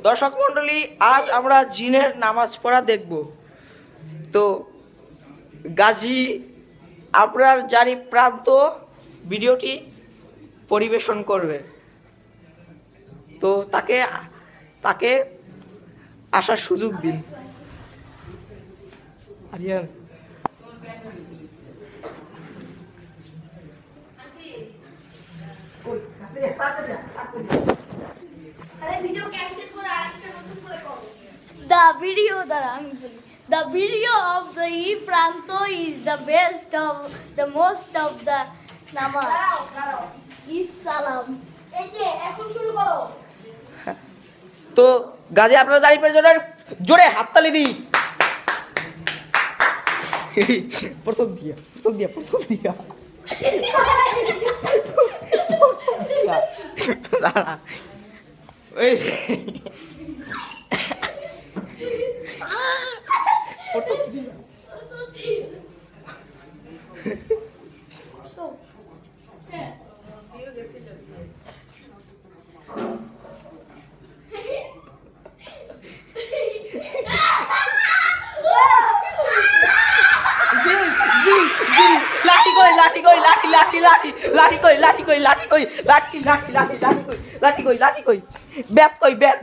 দর্শক মণ্ডলী, আজ আমরা জিনের নামাজ পড়া দেখব। তো গাজী আপনার জারি প্রান্ত ভিডিওটি পরিবেশন করবে, তো তাকে আসার সুযোগ দিন। Aryan The video of the Pranto is the best of the most of the namaz. Is salam. এখন শুরু করো। তো গাজী আপনার দাঁড়িয়ে পেয়ে জন্য জোরে হাততালি দিই। প্রথম দিয়া দাঁড়া, ওই লাঠি কই ব্যাট কই ব্যাট